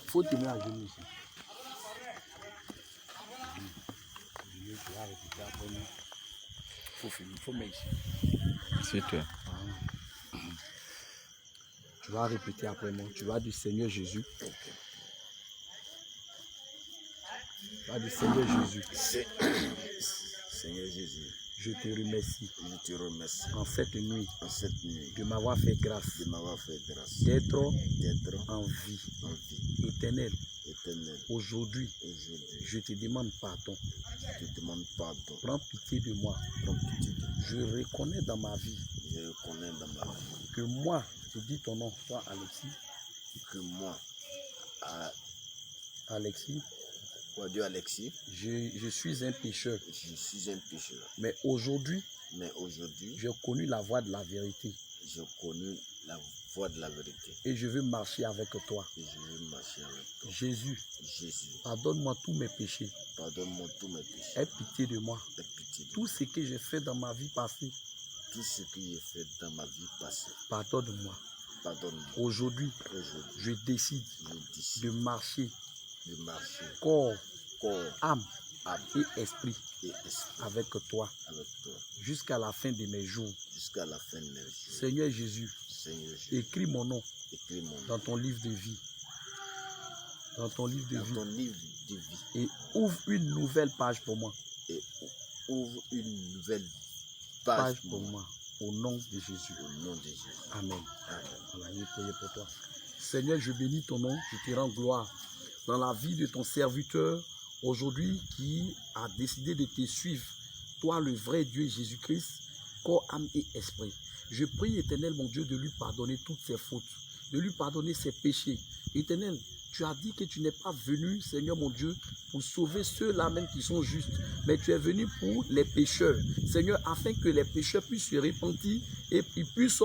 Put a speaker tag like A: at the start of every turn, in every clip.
A: Faut tenir à genoux ici. Faut mettre ici.
B: C'est toi.
A: Tu vas répéter après moi. Tu vas dire Seigneur Jésus. Tu vas dire Seigneur Jésus.
C: Seigneur Jésus,
A: Je te remercie
C: je te remercie
A: en cette nuit
C: de
A: m'avoir fait grâce d'être en vie éternelle. Aujourd'hui, je te demande pardon. Prends pitié de moi. Je reconnais dans ma vie que moi, je dis ton nom, toi Alexis,
C: Alexis,
A: je suis un pécheur. Mais aujourd'hui, j'ai connu la voie de la vérité. Et je veux marcher avec toi. Jésus, pardonne-moi tous mes péchés. Aie pitié de moi. Tout ce que j'ai fait dans ma vie passée, pardonne-moi. Aujourd'hui, je décide de marcher corps, âme et esprit avec toi jusqu'à la fin de mes jours. Seigneur Jésus, écris mon nom dans ton livre de vie. Et ouvre une nouvelle page pour moi. Page pour moi. Au nom de Jésus. Amen. Voilà, je prie pour toi. Seigneur, je bénis ton nom. Je te rends gloire dans la vie de ton serviteur aujourd'hui qui a décidé de te suivre. Toi, le vrai Dieu Jésus-Christ, corps, âme et esprit. Je prie, Éternel, mon Dieu, de lui pardonner toutes ses fautes, de lui pardonner ses péchés. Éternel, tu as dit que tu n'es pas venu, Seigneur mon Dieu, pour sauver ceux-là même qui sont justes, mais tu es venu pour les pécheurs. Seigneur, afin que les pécheurs puissent se repentir et ils puissent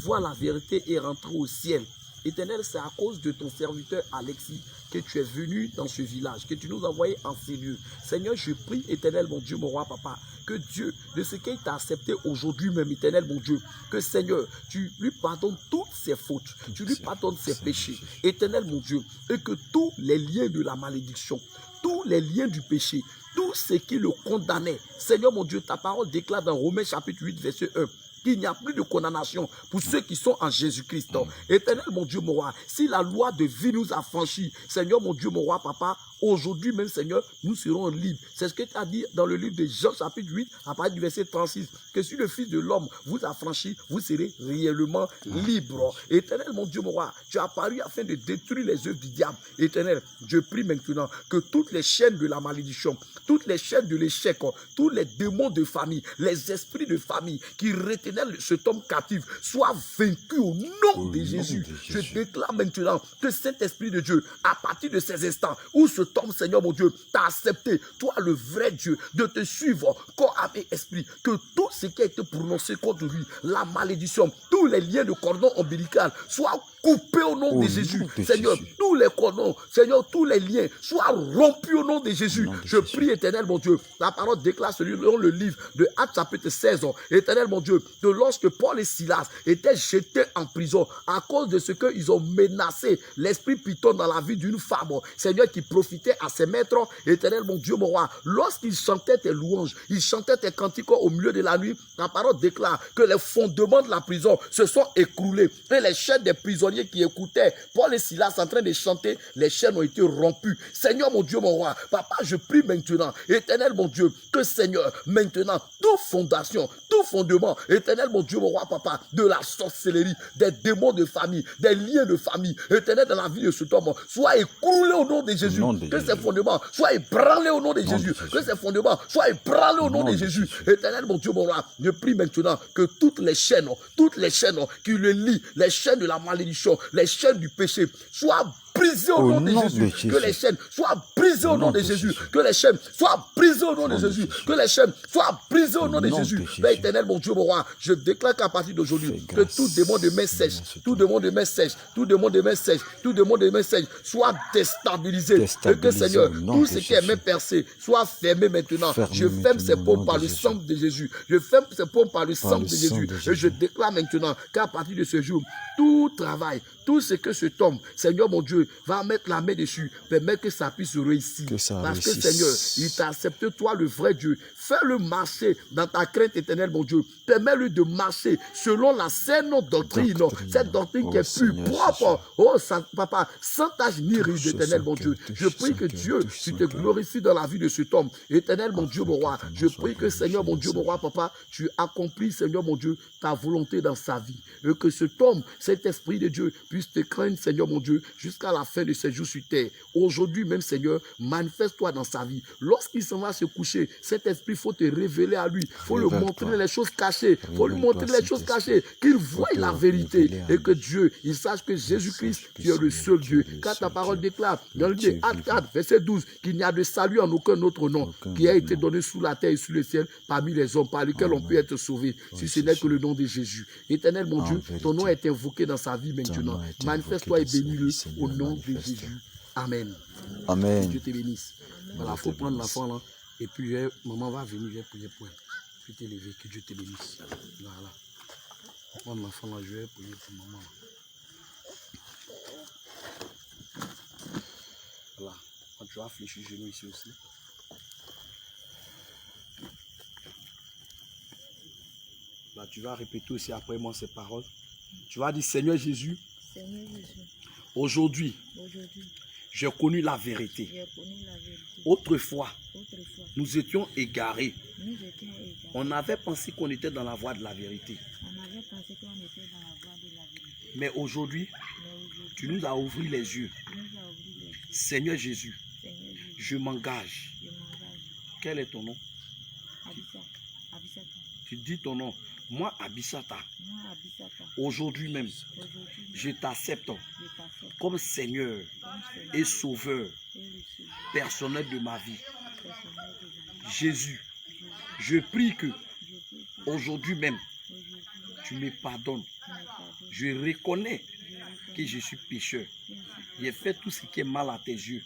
A: voir la vérité et rentrer au ciel. Éternel, c'est à cause de ton serviteur Alexis que tu es venu dans ce village, que tu nous as envoyés en ces lieux. Seigneur, je prie, Éternel, mon Dieu, mon roi, papa, que Dieu, de ce qu'il t'a accepté aujourd'hui même, Éternel, mon Dieu, que Seigneur, tu lui pardonnes toutes ses fautes, tu lui pardonnes ses péchés, Éternel, mon Dieu, et que tous les liens de la malédiction, tous les liens du péché, tout ce qui le condamnait, Seigneur, mon Dieu, ta parole déclare dans Romains chapitre 8, verset 1, qu'il n'y a plus de condamnation pour ceux qui sont en Jésus-Christ. Éternel, mon Dieu, mon roi, si la loi de vie nous a franchis, Seigneur, mon Dieu, mon roi, papa, aujourd'hui même, Seigneur, nous serons libres. C'est ce que tu as dit dans le livre de Jean, chapitre 8, à partir du verset 36, que si le Fils de l'homme vous a franchi, vous serez réellement libre. Éternel, mon Dieu, mon roi, tu as apparu afin de détruire les œuvres du diable. Éternel, je prie maintenant que toutes les chaînes de la malédiction, toutes les chaînes de l'échec, tous les démons de famille, les esprits de famille qui retenaient cet homme captif soient vaincus au nom de Jésus. Je déclare maintenant que Saint-Esprit de Dieu, à partir de ces instants où ce homme, Seigneur mon Dieu, t'a accepté, toi le vrai Dieu, de te suivre, corps, âme et esprit, que tout ce qui a été prononcé contre lui, la malédiction, tous les liens de cordon ombilical soient coupés au nom de Jésus. Seigneur, tous les cordons, Seigneur, tous les liens soient rompus au nom de Jésus. Je prie, Éternel mon Dieu, la parole déclare dans le livre de Actes chapitre 16, Éternel mon Dieu, que lorsque Paul et Silas étaient jetés en prison à cause de ce qu'ils ont menacé l'esprit python dans la vie d'une femme, Seigneur, qui profitait à ses maîtres, Éternel mon Dieu, mon roi, lorsqu'ils chantaient tes louanges, ils chantaient tes cantiques au milieu de la nuit, la parole déclare que les fondements de la prison se sont écroulés et les chaînes des prisonniers qui écoutaient Paul et Silas en train de chanter, les chaînes ont été rompues. Seigneur mon Dieu, mon roi, papa, je prie maintenant, Éternel mon Dieu, que Seigneur, maintenant, toute fondation, tout fondement, Éternel mon Dieu, mon roi, papa, de la sorcellerie, des démons de famille, des liens de famille, Éternel, dans la vie de cet homme, soit écroulé au nom de Jésus, que ces fondements soient ébranlés au nom de Jésus, que ces fondements soient ébranlés au nom de Jésus. Éternel mon Dieu, mon roi, je prie maintenant que toutes les chaînes qui le lient, les chaînes de la malédiction, les chaînes du péché, soient brisées au nom de Jésus. Que les chaînes soient brisées au nom de Jésus. Que les chaînes soient brisées au nom de Jésus. Que les chaînes soient brisées au nom de Jésus. Père éternel, mon Dieu, mon roi, je déclare qu'à partir d'aujourd'hui, que tout démon de main sèche, tout démon de main sèche, tout démon de main sèche, tout démon de main sèche soit déstabilisé. Et que Seigneur, tout ce qui est main percée soit fermé maintenant. Je ferme ces paumes par le sang de Jésus. Je ferme ces paumes par le sang de Jésus. Et je déclare maintenant qu'à partir de ce jour, tout travail, tout ce que ce homme, Seigneur mon Dieu, va mettre la main dessus, permet que ça puisse réussir. Parce que Seigneur, il t'a accepté, toi le vrai Dieu. Fais-le marcher dans ta crainte éternelle, mon Dieu. Permets-lui de marcher selon la saine doctrine. Cette doctrine qui est pure, propre. Oh, papa, sans tache ni ride, éternel, mon Dieu. Je prie que Dieu, tu te glorifies dans la vie de cet homme. Éternel, mon Dieu, mon roi. Je prie que, Seigneur, mon Dieu, mon roi, papa, tu accomplis, Seigneur, mon Dieu, ta volonté dans sa vie. Et que cet homme, cet esprit de Dieu, puisse te craindre, Seigneur, mon Dieu, jusqu'à la fin de ses jours sur terre. Aujourd'hui même, Seigneur, manifeste-toi dans sa vie. Lorsqu'il s'en va se coucher, cet esprit, il faut te révéler à lui. Il faut lui montrer les choses cachées. Il faut lui montrer les choses cachées. Qu'il voie la vérité. Et que Dieu, il sache que Jésus-Christ, tu es le seul Dieu. Car ta parole déclare, dans le livre Actes 4, verset 12, qu'il n'y a de salut en aucun autre nom qui a été donné sous la terre et sous le ciel parmi les hommes par lesquels on peut être sauvé. Si ce n'est que le nom de Jésus. Éternel, mon Dieu, ton nom est invoqué dans sa vie maintenant. Manifeste-toi et bénis-le au nom de Jésus. Amen.
B: Amen.
A: Dieu te bénisse. Voilà, il faut prendre l'enfant là. Et puis, maman va venir, je vais prier pour elle. Puis t'élever, que Dieu te bénisse. Voilà. Prendre l'enfant là, je vais prier pour maman. Voilà. Quand tu vas fléchir le genou ici aussi. Là, tu vas répéter aussi après moi ces paroles. Tu vas dire, Seigneur Jésus, aujourd'hui, j'ai connu la vérité. Autrefois, nous étions égarés. On avait pensé qu'on était dans la voie de la vérité. Mais aujourd'hui, tu nous as ouvert les yeux. Seigneur Jésus, je m'engage. Quel est ton nom? Tu dis ton nom. Moi, Abissata, aujourd'hui même, je t'accepte comme Seigneur et Sauveur personnel de ma vie. Jésus, je prie que aujourd'hui même, tu me pardonnes. Je reconnais que je suis pécheur. J'ai fait tout ce qui est mal à tes yeux.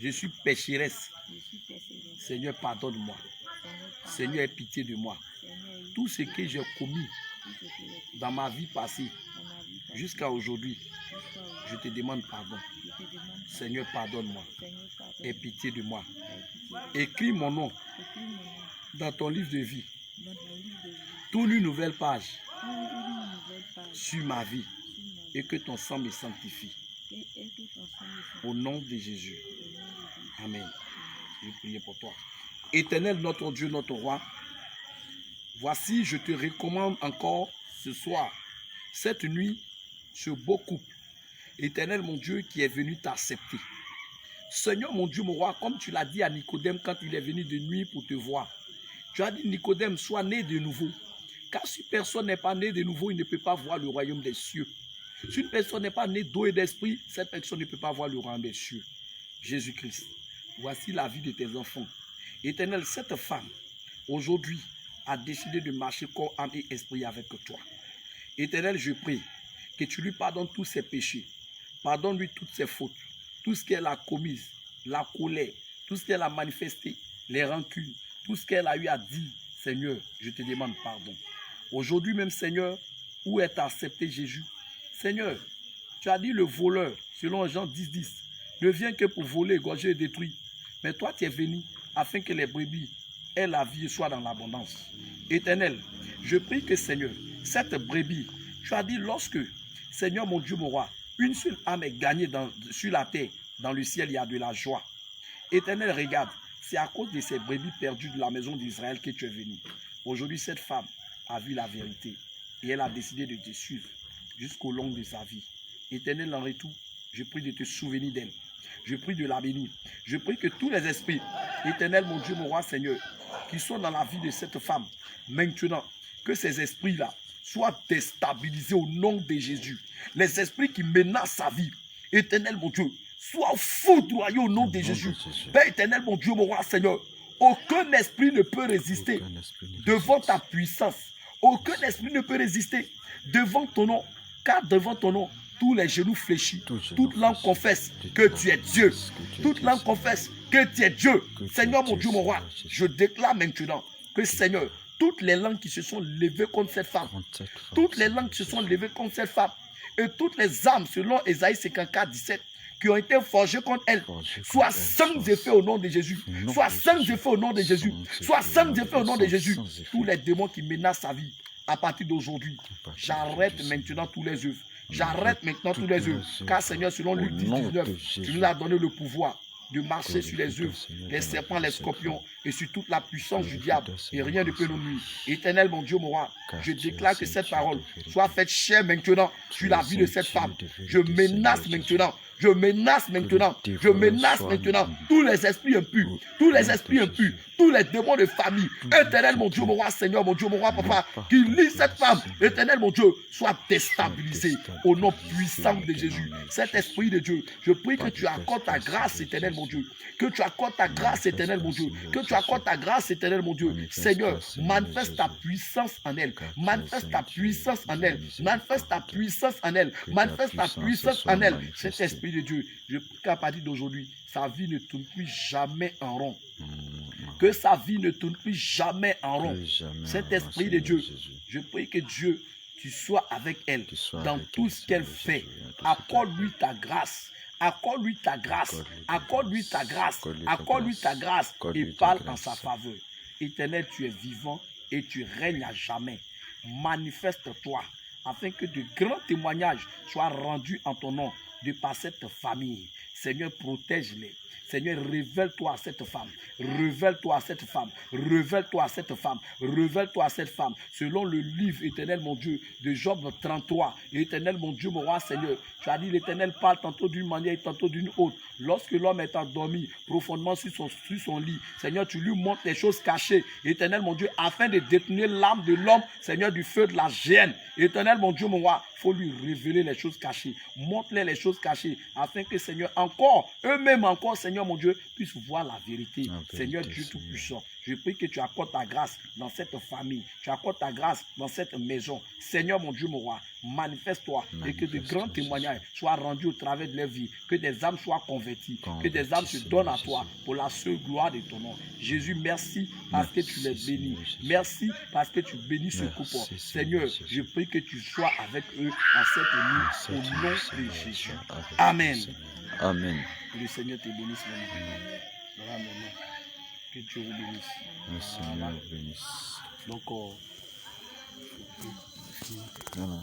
A: Je suis pécheresse. Seigneur, pardonne-moi. Seigneur, aie pitié de moi. Tout ce que j'ai commis dans ma vie passée jusqu'à aujourd'hui, je te demande pardon. Seigneur, pardonne-moi. Aie pitié de moi. Écris mon nom dans ton livre de vie. Tourne une nouvelle page sur ma vie et que ton sang me sanctifie. Au nom de Jésus. Amen. Je vais prier pour toi. Éternel, notre Dieu, notre roi, voici, je te recommande encore ce soir, cette nuit, ce beau couple. Éternel, mon Dieu, qui est venu t'accepter. Seigneur, mon Dieu, mon roi, comme tu l'as dit à Nicodème quand il est venu de nuit pour te voir. Tu as dit, Nicodème, sois né de nouveau. Car si personne n'est pas né de nouveau, il ne peut pas voir le royaume des cieux. Si une personne n'est pas née d'eau et d'esprit, cette personne ne peut pas voir le royaume des cieux. Jésus-Christ, voici la vie de tes enfants. Éternel, cette femme, aujourd'hui, a décidé de marcher corps, âme et esprit avec toi. Éternel, je prie que tu lui pardonnes tous ses péchés. Pardonne-lui toutes ses fautes. Tout ce qu'elle a commis, la colère, tout ce qu'elle a manifesté, les rancunes, tout ce qu'elle a eu à dire. Seigneur, je te demande pardon. Aujourd'hui même, Seigneur, où est accepté Jésus? Seigneur, tu as dit le voleur, selon Jean 10:10, ne vient que pour voler, égorger et détruire. Mais toi, tu es venu afin que les brebis aient la vie et soient dans l'abondance. Éternel, je prie que, Seigneur, cette brebis, tu as dit lorsque, Seigneur mon Dieu, mon roi, une seule âme est gagnée sur la terre, dans le ciel, il y a de la joie. Éternel, regarde, c'est à cause de ces brebis perdues de la maison d'Israël que tu es venu. Aujourd'hui, cette femme a vu la vérité et elle a décidé de te suivre jusqu'au long de sa vie. Éternel, en retour, je prie de te souvenir d'elle. Je prie de la bénir. Je prie que tous les esprits, éternel, mon Dieu, mon roi, Seigneur, qui sont dans la vie de cette femme, maintenant, que ces esprits-là soient déstabilisés au nom de Jésus. Les esprits qui menacent sa vie, Éternel mon Dieu, soient foudroyés au nom de Jésus. Père éternel mon Dieu, mon roi Seigneur, aucun esprit ne peut résister devant ta puissance. Aucun esprit ne peut résister devant ton nom, car devant ton nom, tous les genoux fléchissent, toute langue confesse que tu es Dieu. Toute langue confesse que tu es Dieu. Seigneur mon Dieu, mon roi, je déclare maintenant que Seigneur, toutes les langues qui se sont levées contre cette femme, toutes les langues qui se sont levées contre cette femme, et toutes les âmes, selon Ésaïe 54, 17, qui ont été forgées contre elle, soient sans effet au nom de Jésus. Soient sans effet au nom de Jésus. Soient sans effet au nom de Jésus. Tous les démons qui menacent sa vie, à partir d'aujourd'hui, j'arrête maintenant tous les œuvres. J'arrête maintenant tous les œuvres. Car Seigneur, selon Luc 10, 19, tu nous as donné le pouvoir de marcher sur les œufs, les serpents, les scorpions et sur toute la puissance du diable. Et rien ne peut nous nuire. Éternel, mon Dieu, mon roi, je déclare que cette parole soit faite chère maintenant sur la vie de cette femme. Je menace maintenant. Je menace maintenant, je menace maintenant tous les esprits impurs, tous les esprits impurs, tous les démons de famille. Éternel, mon Dieu, mon roi, Seigneur, mon Dieu, mon roi, papa, qui lit cette femme, éternel, mon Dieu, soit déstabilisé au nom puissant de Jésus. Cet esprit de Dieu, je prie que tu accordes ta grâce, éternel, mon Dieu, que tu accordes ta grâce, éternel, mon Dieu, que tu accordes ta grâce, éternel, mon Dieu. Seigneur, manifeste ta puissance en elle, manifeste ta puissance en elle, manifeste ta puissance en elle, manifeste ta puissance en elle. Cet esprit de Dieu, je prie qu'à partir d'aujourd'hui, sa vie ne tourne plus jamais en rond. Que sa vie ne tourne plus jamais en rond. Cet esprit de Dieu, je prie que Dieu, tu sois avec elle dans tout ce qu'elle fait. Accorde-lui ta grâce. Accorde-lui ta grâce. Accorde-lui ta grâce. Accorde-lui ta grâce. Et parle en sa faveur. Éternel, tu es vivant et tu règnes à jamais. Manifeste-toi afin que de grands témoignages soient rendus en ton nom de par cette famille. Seigneur, protège-les. Seigneur, révèle-toi à cette femme. Révèle-toi à cette femme. Révèle-toi à cette femme. Révèle-toi à cette femme. Selon le livre, éternel mon Dieu, de Job 33. Et éternel mon Dieu, mon roi Seigneur, tu as dit l'éternel parle tantôt d'une manière et tantôt d'une autre. Lorsque l'homme est endormi profondément sur son lit, Seigneur, tu lui montres les choses cachées. Éternel mon Dieu, afin de détenir l'âme de l'homme, Seigneur, du feu de la géhenne. Éternel mon Dieu, mon roi, il faut lui révéler les choses cachées. Montre-les les choses cachées, afin que, Seigneur, encore, eux-mêmes encore, Seigneur mon Dieu, puissent voir la vérité. Seigneur Dieu Tout-Puissant, je prie que tu accordes ta grâce dans cette famille. Tu accordes ta grâce dans cette maison. Seigneur mon Dieu, mon roi, manifeste-toi et que de grands témoignages soient rendus au travers de leur vie. Que des âmes soient converties. Que des âmes se donnent à toi pour la seule gloire de ton nom. Jésus, merci parce que tu les bénis. Merci parce que tu bénis ce couple. Seigneur, je prie que tu sois avec eux en cette nuit au nom de Jésus. Amen.
B: Amen.
A: Que le Seigneur te bénisse maintenant. Voilà maintenant. Que Dieu vous bénisse.
B: Le Seigneur vous bénisse.
A: Donc,
B: Voilà.